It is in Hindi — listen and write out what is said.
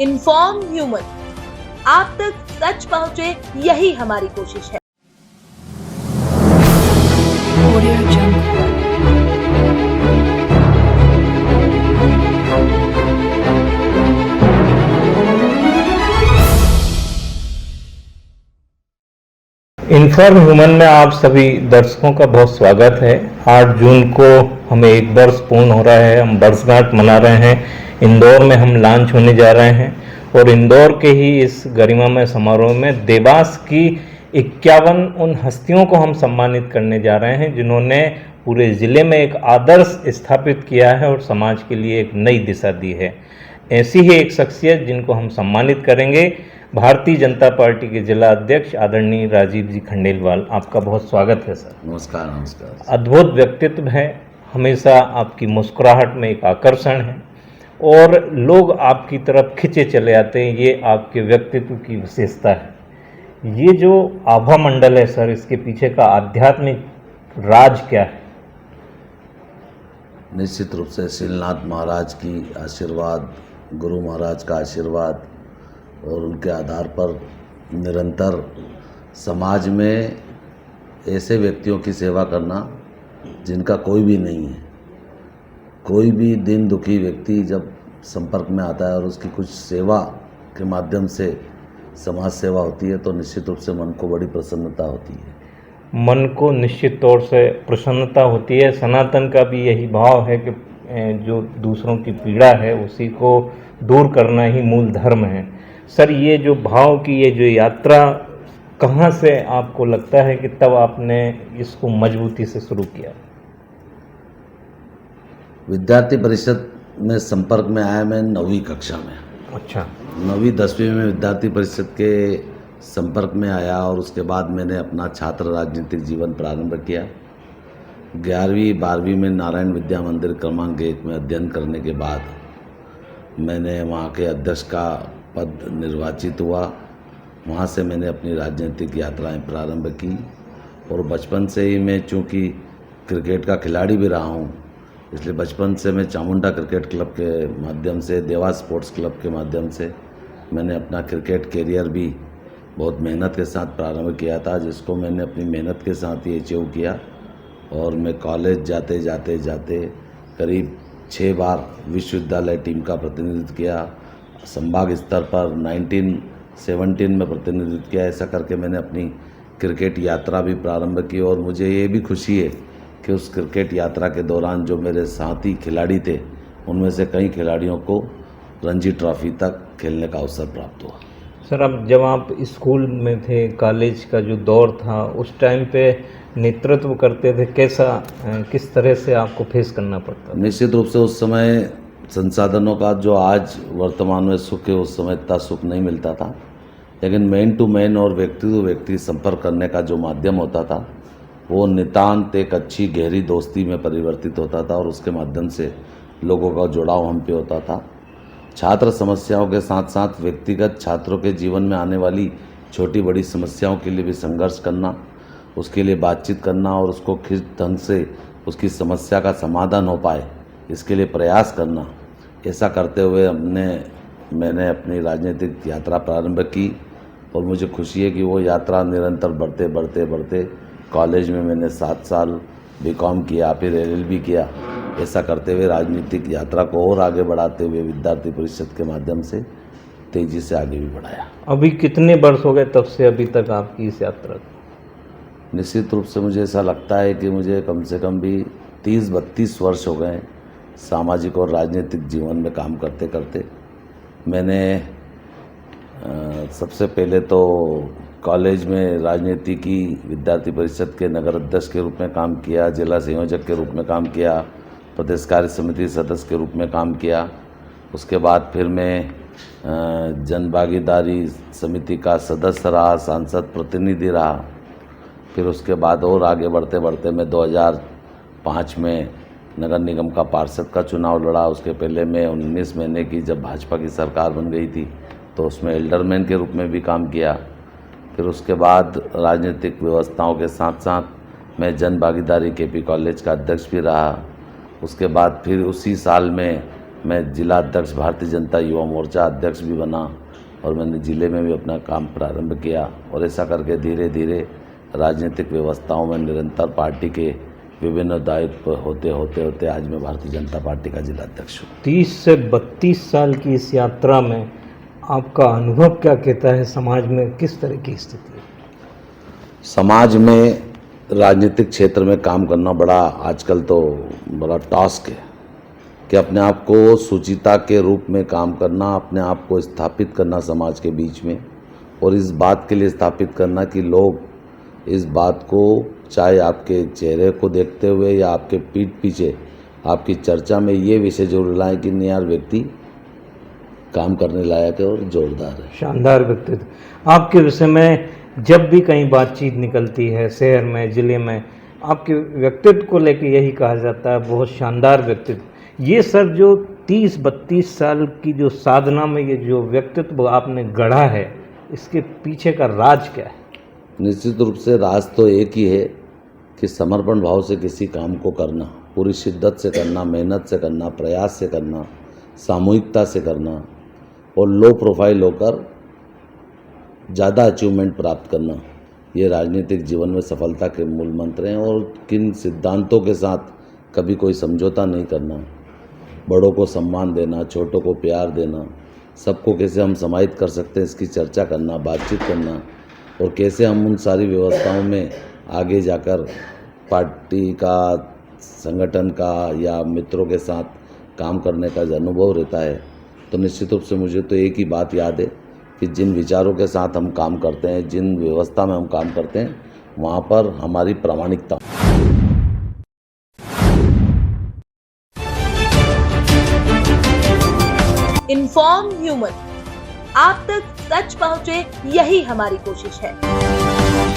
इन्फॉर्म ह्यूमन, आप तक सच पहुंचे, यही हमारी कोशिश है। इन्फॉर्म ह्यूमन में आप सभी दर्शकों का बहुत स्वागत है। 8 जून को हमें 1 वर्ष पूर्ण हो रहा है, हम वर्षगांठ मना रहे हैं। इंदौर में हम लॉन्च होने जा रहे हैं और इंदौर के ही इस गरिमामय समारोह में देवास की 51 उन हस्तियों को हम सम्मानित करने जा रहे हैं जिन्होंने पूरे ज़िले में एक आदर्श स्थापित किया है और समाज के लिए एक नई दिशा दी है। ऐसी ही एक शख्सियत जिनको हम सम्मानित करेंगे, भारतीय जनता पार्टी के जिला अध्यक्ष आदरणीय राजीव जी खंडेलवाल। आपका बहुत स्वागत है सर। नमस्कार। नमस्कार। अद्भुत व्यक्तित्व है, हमेशा आपकी मुस्कुराहट में एक आकर्षण है और लोग आपकी तरफ खिंचे चले आते हैं, ये आपके व्यक्तित्व की विशेषता है। ये जो आभा मंडल है सर, इसके पीछे का आध्यात्मिक राज क्या है? निश्चित रूप से शीलनाथ महाराज की आशीर्वाद, गुरु महाराज का आशीर्वाद और उनके आधार पर निरंतर समाज में ऐसे व्यक्तियों की सेवा करना जिनका कोई भी नहीं है। कोई भी दिन दुखी व्यक्ति जब संपर्क में आता है और उसकी कुछ सेवा के माध्यम से समाज सेवा होती है तो निश्चित रूप से मन को बड़ी प्रसन्नता होती है। मन को निश्चित तौर से प्रसन्नता होती है। सनातन का भी यही भाव है कि जो दूसरों की पीड़ा है उसी को दूर करना ही मूल धर्म है। सर, ये जो भाव की ये जो यात्रा कहाँ से आपको लगता है कि तब आपने इसको मजबूती से शुरू किया? विद्यार्थी परिषद में संपर्क में आया मैं 9वीं कक्षा में। अच्छा। 9वीं 10वीं में विद्यार्थी परिषद के संपर्क में आया और उसके बाद मैंने अपना छात्र राजनीतिक जीवन प्रारंभ किया। 11वीं 12वीं में नारायण विद्या मंदिर क्रमांक 1 में अध्ययन करने के बाद मैंने वहाँ के अध्यक्ष का पद निर्वाचित हुआ। वहाँ से मैंने अपनी राजनीतिक यात्राएं प्रारंभ की और बचपन से ही मैं चूँकि क्रिकेट का खिलाड़ी भी रहा हूँ, इसलिए बचपन से मैं चामुंडा क्रिकेट क्लब के माध्यम से, देवास स्पोर्ट्स क्लब के माध्यम से मैंने अपना क्रिकेट कैरियर भी बहुत मेहनत के साथ प्रारंभ किया था, जिसको मैंने अपनी मेहनत के साथ ही अचीव किया। और मैं कॉलेज जाते जाते जाते करीब 6 बार विश्वविद्यालय टीम का प्रतिनिधित्व किया। संभाग स्तर पर 1917 में प्रतिनिधित्व किया। ऐसा करके मैंने अपनी क्रिकेट यात्रा भी प्रारंभ की और मुझे ये भी खुशी है कि उस क्रिकेट यात्रा के दौरान जो मेरे साथी खिलाड़ी थे उनमें से कई खिलाड़ियों को रणजी ट्रॉफी तक खेलने का अवसर प्राप्त हुआ। सर, अब जब आप स्कूल में थे, कॉलेज का जो दौर था, उस टाइम पे नेतृत्व करते थे, किस तरह से आपको फेस करना पड़ता था? निश्चित रूप से उस समय संसाधनों का जो आज वर्तमान में सुख है उस समय इतना सुख नहीं मिलता था, लेकिन मैन टू मैन और व्यक्ति टू व्यक्ति संपर्क करने का जो माध्यम होता था वो नितांत एक अच्छी गहरी दोस्ती में परिवर्तित होता था और उसके माध्यम से लोगों का जुड़ाव हम पे होता था। छात्र समस्याओं के साथ साथ व्यक्तिगत छात्रों के जीवन में आने वाली छोटी बड़ी समस्याओं के लिए भी संघर्ष करना, उसके लिए बातचीत करना और उसको किस ढंग से उसकी समस्या का समाधान हो पाए इसके लिए प्रयास करना, ऐसा करते हुए मैंने अपनी राजनीतिक यात्रा प्रारंभ की और मुझे खुशी है कि वो यात्रा निरंतर बढ़ते बढ़ते बढ़ते कॉलेज में मैंने 7 साल बीकॉम किया, फिर LLB किया। ऐसा करते हुए राजनीतिक यात्रा को और आगे बढ़ाते हुए विद्यार्थी परिषद के माध्यम से तेजी से आगे भी बढ़ाया। अभी कितने वर्ष हो गए तब से अभी तक आपकी इस यात्रा को? निश्चित रूप से मुझे ऐसा लगता है कि मुझे कम से कम भी 30-32 वर्ष हो गए सामाजिक और राजनीतिक जीवन में काम करते करते। मैंने सबसे पहले तो कॉलेज में राजनीति की विद्यार्थी परिषद के नगर अध्यक्ष के रूप में काम किया, जिला संयोजक के रूप में काम किया, प्रदेश कार्य समिति सदस्य के रूप में काम किया। उसके बाद फिर मैं जन भागीदारी समिति का सदस्य रहा, सांसद प्रतिनिधि रहा। फिर उसके बाद और आगे बढ़ते बढ़ते मैं 2005 में नगर निगम का पार्षद का चुनाव लड़ा। उसके पहले मैं 19 महीने की जब भाजपा की सरकार बन गई थी तो उसमें एल्डरमैन के रूप में भी काम किया। फिर उसके बाद राजनीतिक व्यवस्थाओं के साथ साथ मैं जन भागीदारी KP कॉलेज का अध्यक्ष भी रहा। उसके बाद फिर उसी साल में मैं जिला अध्यक्ष भारतीय जनता युवा मोर्चा अध्यक्ष भी बना और मैंने ज़िले में भी अपना काम प्रारंभ किया और ऐसा करके धीरे धीरे राजनीतिक व्यवस्थाओं में निरंतर पार्टी के विभिन्न दायित्व होते होते आज मैं भारतीय जनता पार्टी का जिला अध्यक्ष हूँ। 30 से 32 साल की इस यात्रा में आपका अनुभव क्या कहता है? समाज में किस तरह की स्थिति है? समाज में राजनीतिक क्षेत्र में काम करना बड़ा आजकल तो बड़ा टास्क है कि अपने आप को सुचिता के रूप में काम करना, अपने आप को स्थापित करना समाज के बीच में, और इस बात के लिए स्थापित करना कि लोग इस बात को चाहे आपके चेहरे को देखते हुए या आपके पीठ पीछे आपकी चर्चा में ये विषय जरूर लाएं कि नहीं यार व्यक्ति काम करने लायक है और जोरदार है। शानदार व्यक्तित्व। आपके विषय में जब भी कहीं बातचीत निकलती है शहर में, जिले में, आपके व्यक्तित्व को लेकर यही कहा जाता है बहुत शानदार व्यक्तित्व। ये सर जो 30-32 साल की जो साधना में ये जो व्यक्तित्व आपने गढ़ा है, इसके पीछे का राज क्या है? निश्चित रूप से राज तो एक ही है कि समर्पण भाव से किसी काम को करना, पूरी शिद्दत से करना, मेहनत से करना, प्रयास से करना, सामूहिकता से करना और लो प्रोफाइल होकर ज़्यादा अचीवमेंट प्राप्त करना, ये राजनीतिक जीवन में सफलता के मूल मंत्र हैं। और किन सिद्धांतों के साथ कभी कोई समझौता नहीं करना, बड़ों को सम्मान देना, छोटों को प्यार देना, सबको कैसे हम समाहित कर सकते हैं इसकी चर्चा करना, बातचीत करना, और कैसे हम उन सारी व्यवस्थाओं में आगे जाकर पार्टी का, संगठन का या मित्रों के साथ काम करने का जो अनुभव रहता है, तो निश्चित रूप से मुझे तो एक ही बात याद है कि जिन विचारों के साथ हम काम करते हैं, जिन व्यवस्था में हम काम करते हैं, वहाँ पर हमारी प्रामाणिकता। इन्फॉर्म ह्यूमन, आप तक सच पहुंचे, यही हमारी कोशिश है।